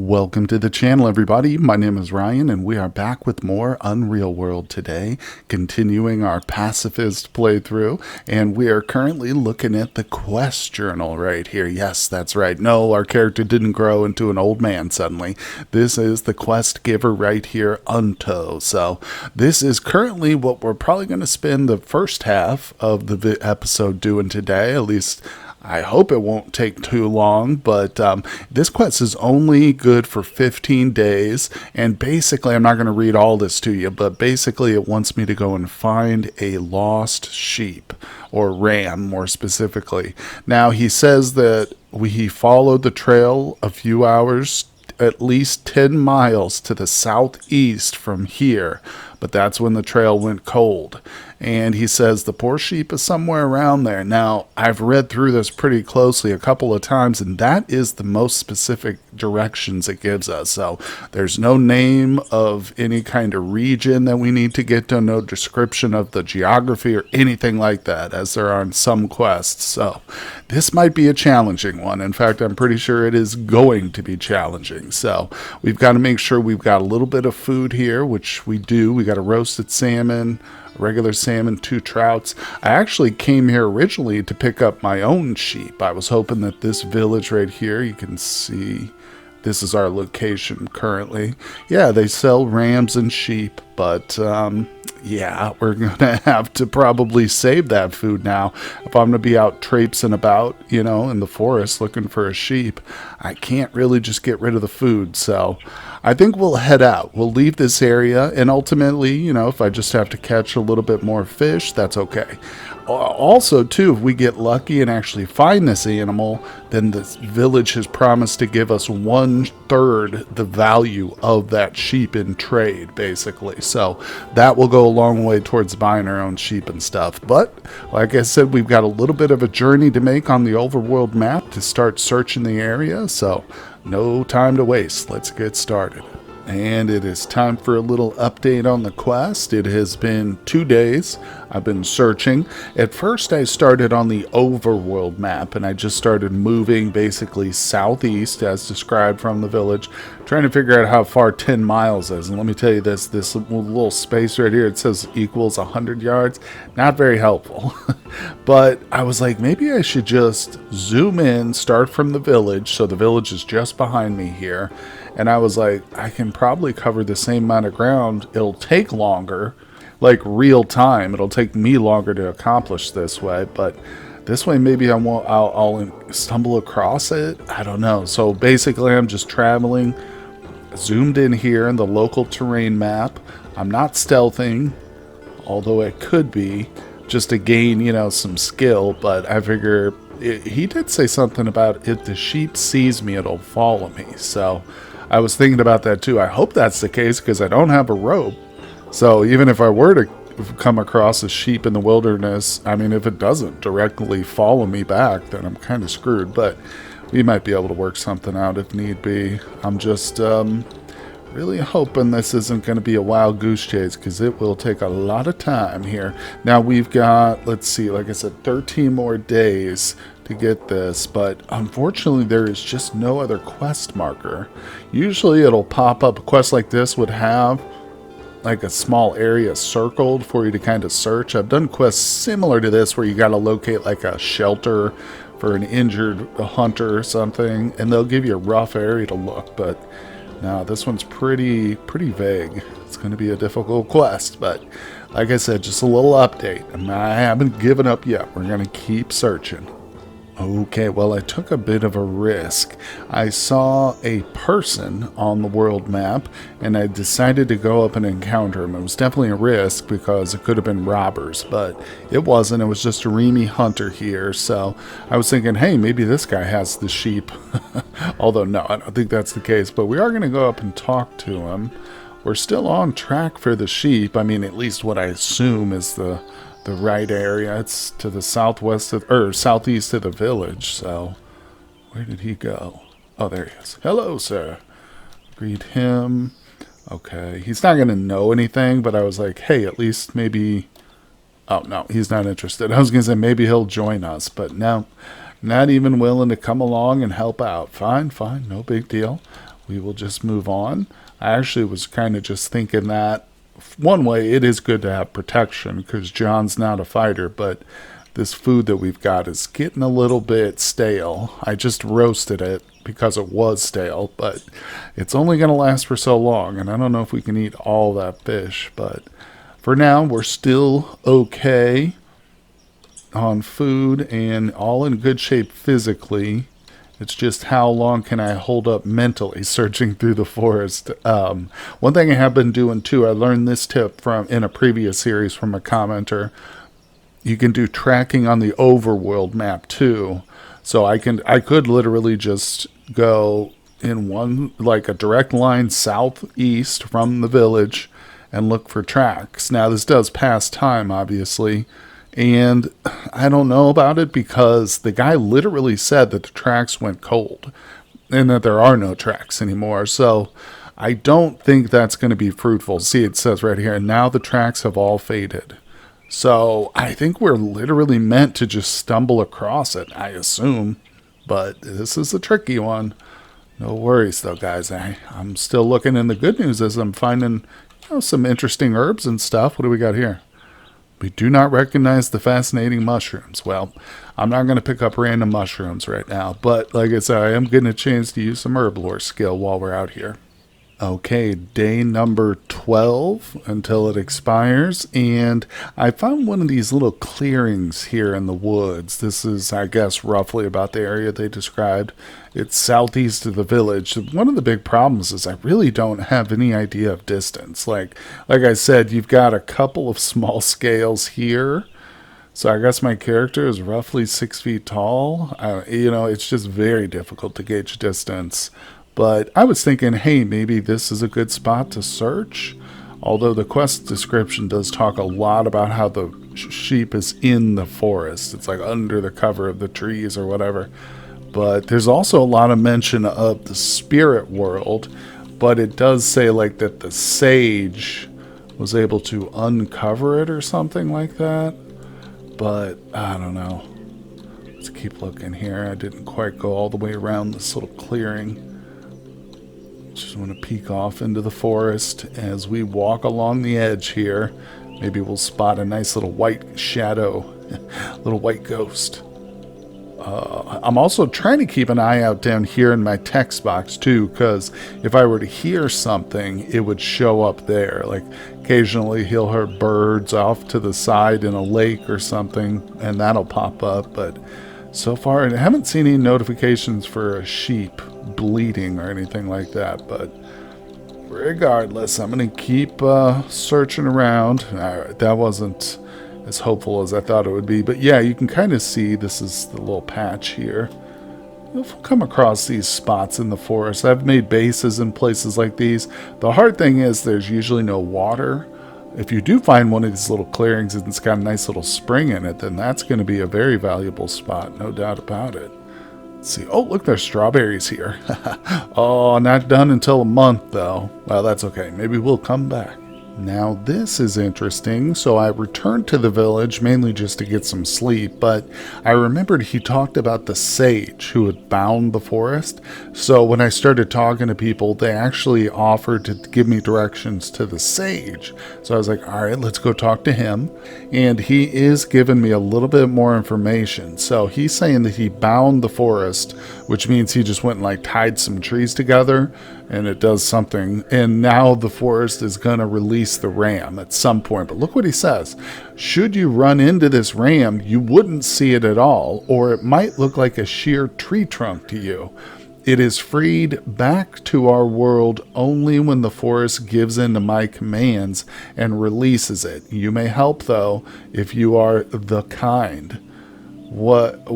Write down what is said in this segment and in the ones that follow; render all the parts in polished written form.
Welcome to the channel, everybody. My name is Ryan, and we are back with more Unreal World today, continuing our Pacifist playthrough, and we are currently looking at the quest journal right here. Yes, that's right. No, our character didn't grow into an old man suddenly. This is the quest giver right here, Unto. So this is currently what we're probably going to spend the first half of the episode doing today, at least I hope it won't take too long, but this quest is only good for 15 days, and basically, I'm not going to read all this to you, but basically it wants me to go and find a lost sheep, or ram more specifically. Now, he says that he followed the trail a few hours, at least 10 miles to the southeast from here, but that's when the trail went cold. And he says the poor sheep is somewhere around there. Now, I've read through this pretty closely a couple of times, and that is the most specific directions it gives us. So there's no name of any kind of region that we need to get to, no description of the geography or anything like that, as there are in some quests. So this might be a challenging one. In fact, I'm pretty sure it is going to be challenging. So we've got to make sure we've got a little bit of food here, which we do. We got a roasted salmon, regular salmon, 2 trouts. I actually came here originally to pick up my own sheep. I was hoping that this village right here, you can see, this is our location currently. Yeah, they sell rams and sheep, but yeah, we're going to have to probably save that food now. If I'm going to be out traipsing about, in the forest looking for a sheep, I can't really just get rid of the food. So I think we'll head out. We'll leave this area, and ultimately, if I just have to catch a little bit more fish, that's okay. Also, too, if we get lucky and actually find this animal, then this village has promised to give us 1/3 the value of that sheep in trade, basically. So that will go a long way towards buying our own sheep and stuff. But like I said, we've got a little bit of a journey to make on the overworld map to start searching the area. So no time to waste. Let's get started. And it is time for a little update on the quest. It has been 2 days. I've been searching. At first, I started on the overworld map, and I just started moving basically southeast as described from the village, trying to figure out how far 10 miles is. And let me tell you this little space right here, it says equals 100 yards. Not very helpful. But I was like, maybe I should just zoom in, start from the village. So the village is just behind me here. And I was like, I can probably cover the same amount of ground. It'll take longer, like real time. It'll take me longer to accomplish this way, but this way maybe I'll stumble across it. I don't know. So basically, I'm just traveling, zoomed in here in the local terrain map. I'm not stealthing, although it could be, just to gain, some skill. But I figure he did say something about if the sheep sees me, it'll follow me. So I was thinking about that too. I hope that's the case because I don't have a rope. So even if I were to come across a sheep in the wilderness, I mean, if it doesn't directly follow me back, then I'm kind of screwed. But we might be able to work something out if need be. I'm just really hoping this isn't going to be a wild goose chase because it will take a lot of time here. Now we've got, let's see, like I said, 13 more days to get this, but unfortunately there is just no other quest marker. Usually it'll pop up. A quest like this would have like a small area circled for you to kind of search. I've done quests similar to this where you got to locate like a shelter for an injured hunter or something, and they'll give you a rough area to look. But no, this one's pretty vague. It's going to be a difficult quest, but like I said, just a little update. I haven't given up yet. We're going to keep searching. Okay, well, I took a bit of a risk. I saw a person on the world map, and I decided to go up and encounter him. It was definitely a risk because it could have been robbers, but it wasn't. It was just a Remy hunter here, so I was thinking, hey, maybe this guy has the sheep. Although, no, I don't think that's the case, but we are going to go up and talk to him. We're still on track for the sheep. I mean, at least what I assume is the right area. It's to the southwest or southeast of the village. So where did he go? Oh, there he is. Hello, sir. Greet him. Okay, he's not gonna know anything, but I was like, hey, at least maybe. Oh no, he's not interested. I was gonna say maybe he'll join us, but no, not even willing to come along and help out. Fine, no big deal. we will just move on. I actually was kind of just thinking that one way it is good to have protection because John's not a fighter, but this food that we've got is getting a little bit stale. I just roasted it because it was stale, but it's only going to last for so long, and I don't know if we can eat all that fish, but for now we're still okay on food and all in good shape physically. It's just how long can I hold up mentally searching through the forest. One thing I have been doing too, I learned this tip from in a previous series from a commenter. You can do tracking on the overworld map too. So I could literally just go in one, like a direct line southeast from the village and look for tracks. Now this does pass time, obviously. And I don't know about it because the guy literally said that the tracks went cold and that there are no tracks anymore. So I don't think that's going to be fruitful. See, it says right here, now the tracks have all faded. So I think we're literally meant to just stumble across it, I assume. But this is a tricky one. No worries though, guys. I'm still looking, and the good news is I'm finding some interesting herbs and stuff. What do we got here? We do not recognize the fascinating mushrooms. Well, I'm not going to pick up random mushrooms right now, but like I said, I am getting a chance to use some herb lore skill while we're out here. Okay, day number 12 until it expires, and I found one of these little clearings here in the woods. This is, I guess, roughly about the area they described. It's southeast of the village. One of the big problems is I really don't have any idea of distance. Like I said, you've got a couple of small scales here, so I guess my character is roughly 6 feet tall. It's just very difficult to gauge distance. But I was thinking, hey, maybe this is a good spot to search. Although the quest description does talk a lot about how the sheep is in the forest. It's like under the cover of the trees or whatever. But there's also a lot of mention of the spirit world. But it does say like that the sage was able to uncover it or something like that. But I don't know. Let's keep looking here. I didn't quite go all the way around this little clearing. Just want to peek off into the forest as we walk along the edge here. Maybe we'll spot a nice little white shadow, little white ghost. I'm also trying to keep an eye out down here in my text box too, because if I were to hear something, it would show up there. Like occasionally he'll hear birds off to the side in a lake or something, and that'll pop up. But so far, I haven't seen any notifications for a sheep bleeding or anything like that. But regardless, I'm going to keep searching around. That wasn't as hopeful as I thought it would be. But yeah, you can kind of see this is the little patch here. You'll come across these spots in the forest. I've made bases in places like these. The hard thing is there's usually no water. If you do find one of these little clearings and it's got a nice little spring in it, then that's going to be a very valuable spot, no doubt about it. Let's see. Oh, look, there's strawberries here. Oh, not done until a month, though. Well, that's okay. Maybe we'll come back. Now, this is interesting. So I returned to the village mainly just to get some sleep, but I remembered he talked about the sage who had bound the forest. So when I started talking to people, they actually offered to give me directions to the sage. So I was like, all right, let's go talk to him. And he is giving me a little bit more information. So he's saying that he bound the forest, which means he just went and like tied some trees together, and it does something. And now the forest is going to release the ram at some point. But look what he says. Should you run into this ram, you wouldn't see it at all, or it might look like a sheer tree trunk to you. It is freed back to our world only when the forest gives in to my commands and releases it. You may help, though, if you are the kind. What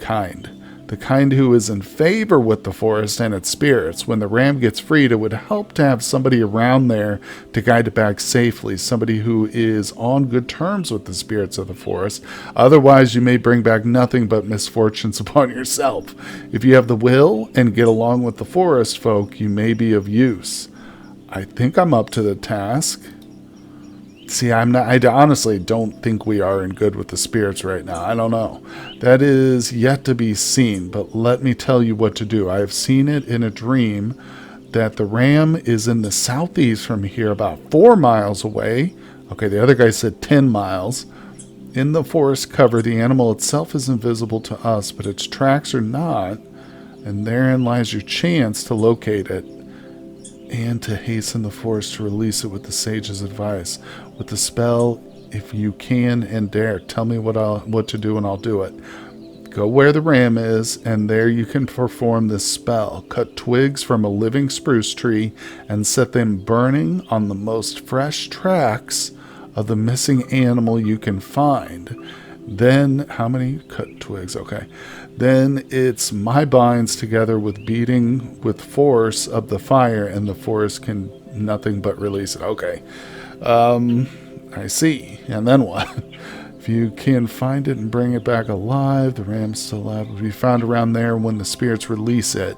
kind? The kind who is in favor with the forest and its spirits. When the ram gets freed, it would help to have somebody around there to guide it back safely, somebody who is on good terms with the spirits of the forest. Otherwise, you may bring back nothing but misfortunes upon yourself. If you have the will and get along with the forest folk, you may be of use. I think I'm up to the task. See, I honestly don't think we are in good with the spirits right now. I don't know. That is yet to be seen, but let me tell you what to do. I have seen it in a dream that the ram is in the southeast from here, about 4 miles away. Okay, the other guy said 10 miles. In the forest cover, the animal itself is invisible to us, but its tracks are not, and therein lies your chance to locate it and to hasten the forest to release it with the sage's advice. With the spell, if you can and dare, tell me what to do and I'll do it. Go where the ram is, and there you can perform this spell. Cut twigs from a living spruce tree and set them burning on the most fresh tracks of the missing animal you can find. Then, how many? Cut twigs, okay. Then it's my binds together with beating with force of the fire, and the forest can nothing but release it. Okay. I see. And then what? If you can find it and bring it back alive, the ram's still alive. Will be found around there when the spirits release it.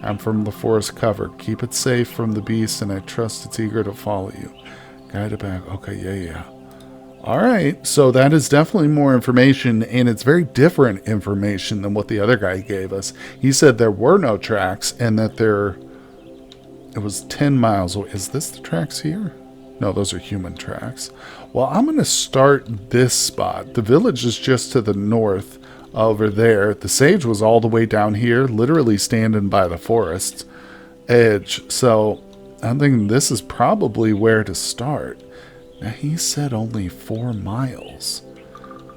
I'm from the forest cover. Keep it safe from the beast, and I trust it's eager to follow you. Guide it back. Okay, yeah. All right, so that is definitely more information, and it's very different information than what the other guy gave us. He said there were no tracks, and that it was 10 miles away. Is this the tracks here? No, those are human tracks. Well, I'm going to start this spot. The village is just to the north over there. The sage was all the way down here, literally standing by the forest's edge. So I'm thinking this is probably where to start. Now, he said only 4 miles,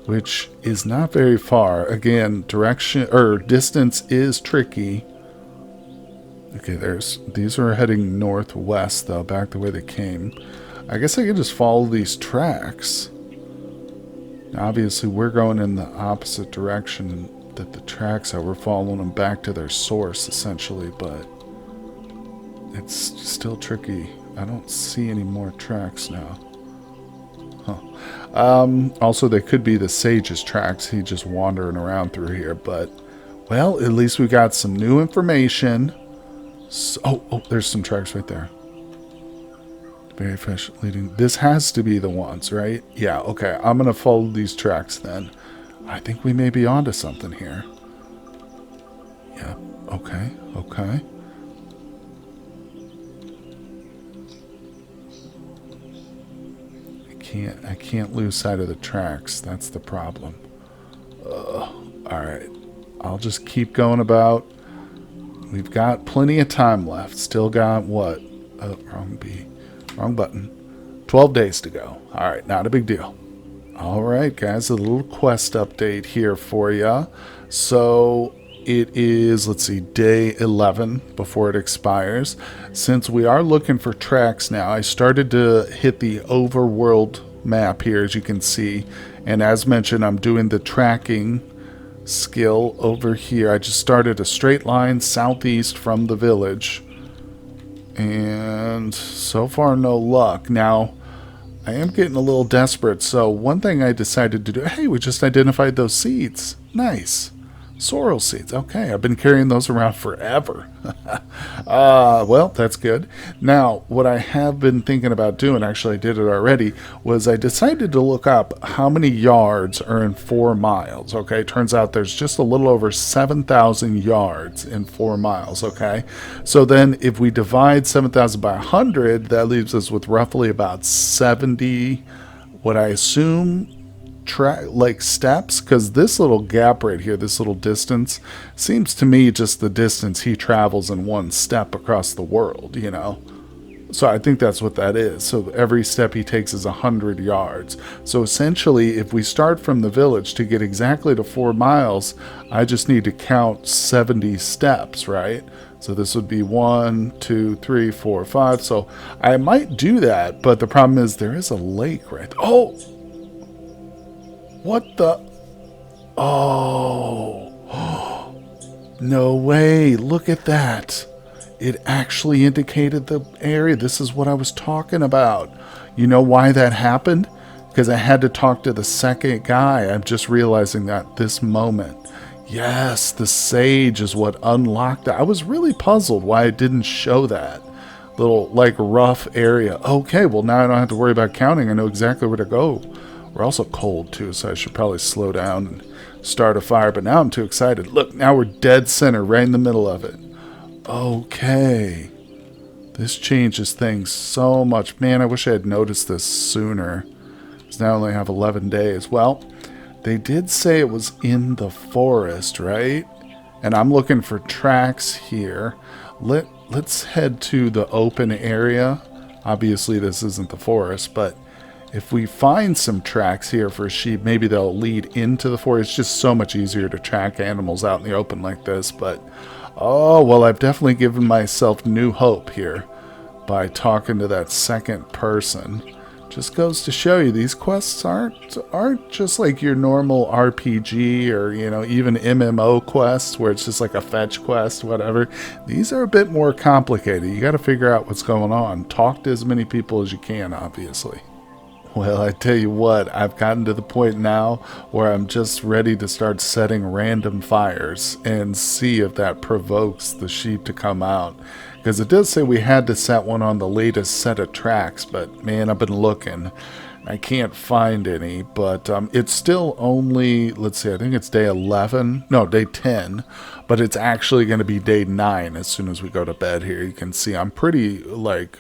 which is not very far. Again, direction or distance is tricky. Okay, these are heading northwest, though, back the way they came. I guess I could just follow these tracks. Now, obviously, we're going in the opposite direction that the tracks are. We're following them back to their source, essentially, but it's still tricky. I don't see any more tracks now. Also, they could be the sage's tracks. He's just wandering around through here, but, well, at least we got some new information. So, oh, there's some tracks right there. Very fresh leading. This has to be the ones, right? Yeah, okay. I'm going to follow these tracks then. I think we may be onto something here. Yeah, okay. I can't lose sight of the tracks. That's the problem. Alright. I'll just keep going about. We've got plenty of time left. Still got what? Wrong button. 12 days to go. Alright, not a big deal. Alright, guys, a little quest update here for you. So, it is, let's see, day 11 before it expires. Since we are looking for tracks now, I started to hit the overworld map here, as you can see. And as mentioned, I'm doing the tracking skill over here. I just started a straight line southeast from the village. And so far, no luck. Now, I am getting a little desperate. So one thing I decided to do, hey, we just identified those seeds. Nice. Sorrel seeds. Okay, I've been carrying those around forever. Well, that's good. Now, what I have been thinking about doing, actually I did it already, was I decided to look up how many yards are in 4 miles. Okay, turns out there's just a little over 7,000 yards in 4 miles. Okay, so then if we divide 7,000 by 100, that leaves us with roughly about 70, what I assume, like steps, because this little gap right here, this little distance, seems to me just the distance he travels in one step across the world, you know. So I think that's what that is. So every step he takes is 100 yards. So essentially, if we start from the village to get exactly to 4 miles, I just need to count 70 steps, right? So this would be 1, 2, 3, 4, 5. So I might do that, but the problem is there is a lake right there. Oh! What the? Oh. No way. Look at that. It actually indicated the area. This is what I was talking about. You know why that happened? Because I had to talk to the second guy. I'm just realizing that this moment. Yes, the sage is what unlocked it. I was really puzzled why it didn't show that little, like, rough area. Okay, well, now I don't have to worry about counting. I know exactly where to go. We're also cold, too, so I should probably slow down and start a fire. But now I'm too excited. Look, now we're dead center, right in the middle of it. Okay. This changes things so much. Man, I wish I had noticed this sooner. Because now I only have 11 days. Well, they did say it was in the forest, right? And I'm looking for tracks here. Let's head to the open area. Obviously, this isn't the forest, but if we find some tracks here for sheep, maybe they'll lead into the forest. It's just so much easier to track animals out in the open like this. But, oh, well, I've definitely given myself new hope here by talking to that second person. Just goes to show you these quests aren't just like your normal RPG or, you know, even MMO quests where it's just like a fetch quest, whatever. These are a bit more complicated. You got to figure out what's going on. Talk to as many people as you can, obviously. Well, I tell you what, I've gotten to the point now where I'm just ready to start setting random fires and see if that provokes the sheep to come out. Because it does say we had to set one on the latest set of tracks, but man, I've been looking. I can't find any, but it's still only, let's see, I think it's day 11, no, day 10, but it's actually going to be day 9 as soon as we go to bed here. You can see I'm pretty, like,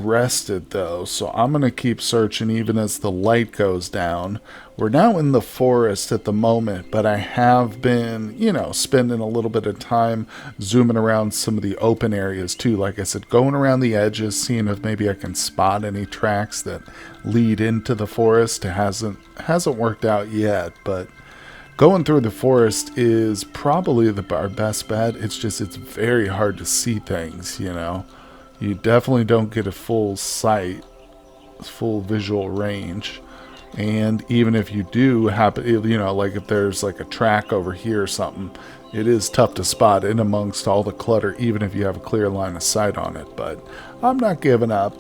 rested though, so I'm gonna keep searching even as the light goes down. We're now in the forest at the moment, but I have been, you know, spending a little bit of time zooming around some of the open areas too. Like I said, going around the edges, seeing if maybe I can spot any tracks that lead into the forest. It hasn't worked out yet, but going through the forest is probably our best bet. It's very hard to see things, you know. You definitely don't get a full sight, full visual range. And even if you do happen, you know, like if there's like a track over here or something, it is tough to spot in amongst all the clutter, even if you have a clear line of sight on it. But I'm not giving up.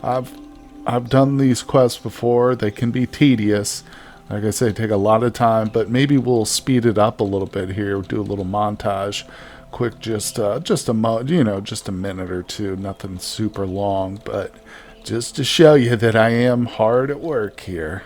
I've done these quests before. They can be tedious. Like I say, take a lot of time, but maybe we'll speed it up a little bit here. Do a little montage. Quick, just a minute or two, nothing super long, but just to show you that I am hard at work here.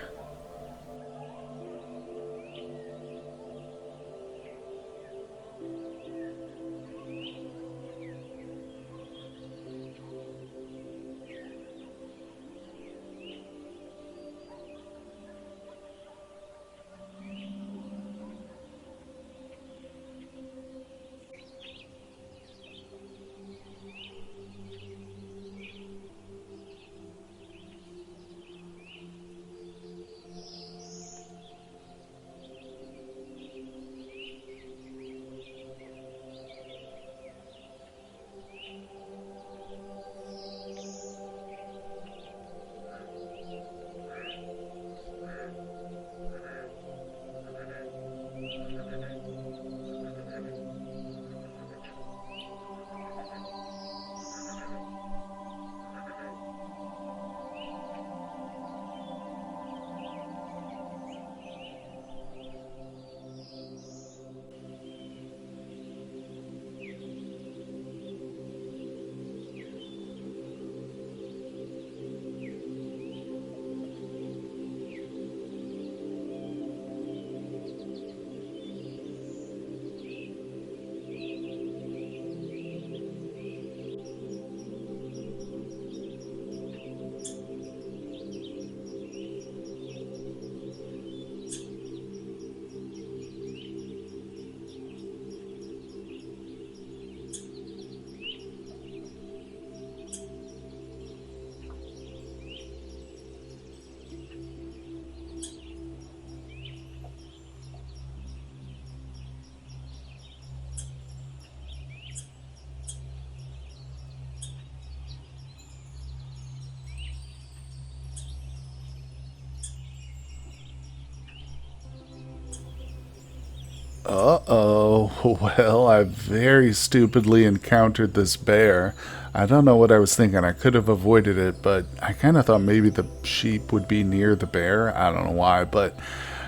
Uh-oh. Well, I very stupidly encountered this bear. I don't know what I was thinking. I could have avoided it, but I kind of thought maybe the sheep would be near the bear. I don't know why, but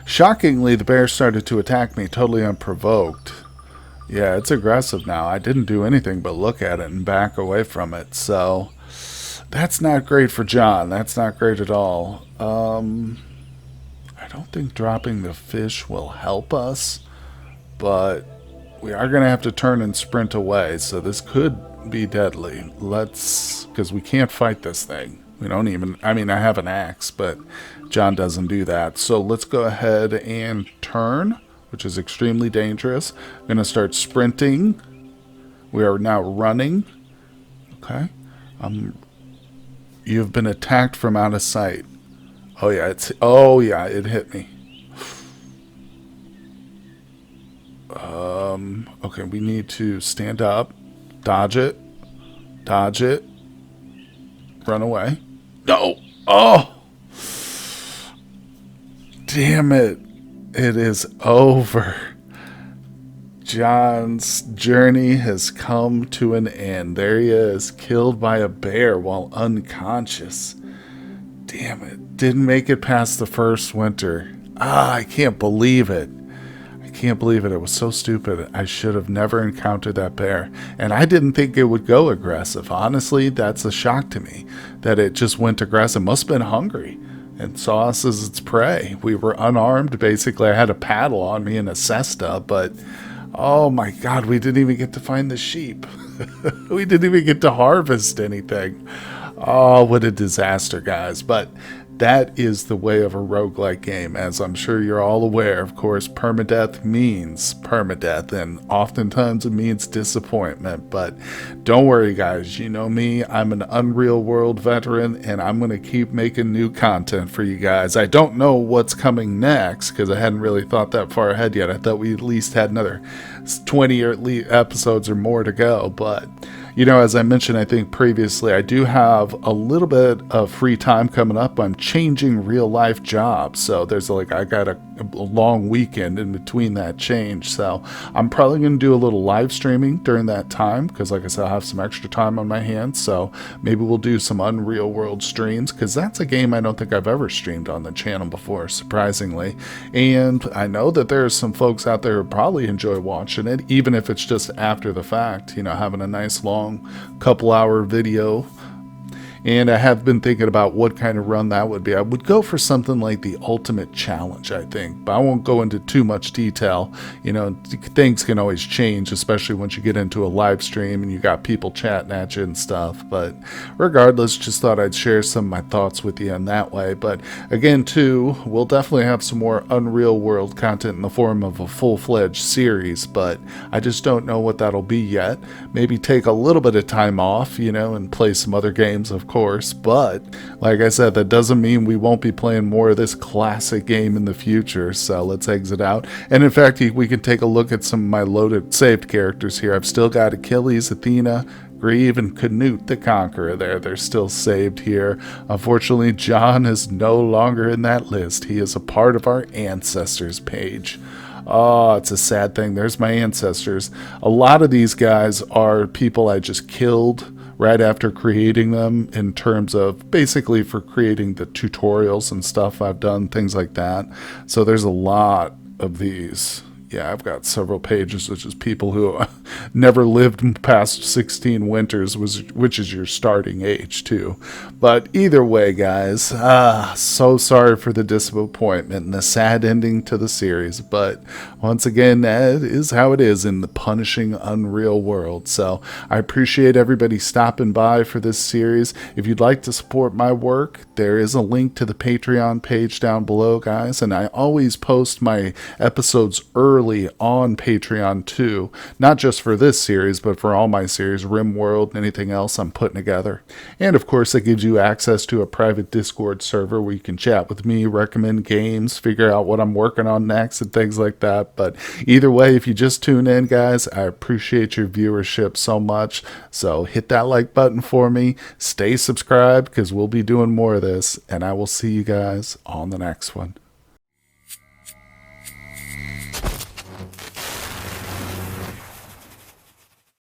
shockingly, the bear started to attack me totally unprovoked. Yeah, it's aggressive now. I didn't do anything but look at it and back away from it, so that's not great for John. That's not great at all. I don't think dropping the fish will help us, but we are going to have to turn and sprint away, so this could be deadly. Because we can't fight this thing. We don't even, I mean, I have an axe, but John doesn't do that. So let's go ahead and turn, which is extremely dangerous. I'm going to start sprinting. We are now running. Okay. You've been attacked from out of sight. Oh yeah, it hit me. Okay, we need to stand up, dodge it, run away. No! Oh! Damn it. It is over. John's journey has come to an end. There he is, killed by a bear while unconscious. Damn it. Didn't make it past the first winter. I can't believe it. It was so stupid. I should have never encountered that bear. And I didn't think it would go aggressive. Honestly, that's a shock to me that it just went aggressive. Must have been hungry and saw us as its prey. We were unarmed. Basically, I had a paddle on me and a cesta, but oh my God, we didn't even get to find the sheep. We didn't even get to harvest anything. Oh, what a disaster, guys. But that is the way of a roguelike game. As I'm sure you're all aware, of course, permadeath means permadeath, and oftentimes it means disappointment. But don't worry, guys. You know me. I'm an Unreal World veteran, and I'm going to keep making new content for you guys. I don't know what's coming next, because I hadn't really thought that far ahead yet. I thought we at least had another 20 episodes or more to go, but you know, as I mentioned, I think previously, I do have a little bit of free time coming up. I'm changing real life jobs. So there's I got a long weekend in between that change. So I'm probably going to do a little live streaming during that time because, like I said, I have some extra time on my hands. So maybe we'll do some Unreal World streams because that's a game I don't think I've ever streamed on the channel before, surprisingly. And I know that there are some folks out there who probably enjoy watching it, even if it's just after the fact, you know, having a nice long couple-hour video. And I have been thinking about what kind of run that would be. I would go for something like the Ultimate Challenge, I think. But I won't go into too much detail. You know, things can always change, especially once you get into a live stream and you got people chatting at you and stuff. But regardless, just thought I'd share some of my thoughts with you in that way. But again, too, we'll definitely have some more Unreal World content in the form of a full-fledged series. But I just don't know what that'll be yet. Maybe take a little bit of time off, you know, and play some other games, of course, but like I said, that doesn't mean we won't be playing more of this classic game in the future. So let's exit out, and in fact we can take a look at some of my loaded saved characters here. I've still got Achilles, Athena, Grieve, and Canute the Conqueror there. They're still saved here. Unfortunately, John is no longer in that list. He is a part of our ancestors page. Oh, it's a sad thing. There's my ancestors. A lot of these guys are people I just killed right after creating them, in terms of basically for creating the tutorials and stuff I've done, things like that. So there's a lot of these. Yeah, I've got several pages, which is people who never lived past 16 winters, which is your starting age, too. But either way, guys, so sorry for the disappointment and the sad ending to the series. But once again, that is how it is in the punishing Unreal World. So I appreciate everybody stopping by for this series. If you'd like to support my work, there is a link to the Patreon page down below, guys. And I always post my episodes early on Patreon too, not just for this series, but for all my series, RimWorld, and anything else I'm putting together. And of course, it gives you access to a private Discord server where you can chat with me, recommend games, figure out what I'm working on next, and things like that. But either way, if you just tune in, guys, I appreciate your viewership so much. So hit that like button for me, stay subscribed, because we'll be doing more of this, and I will see you guys on the next one.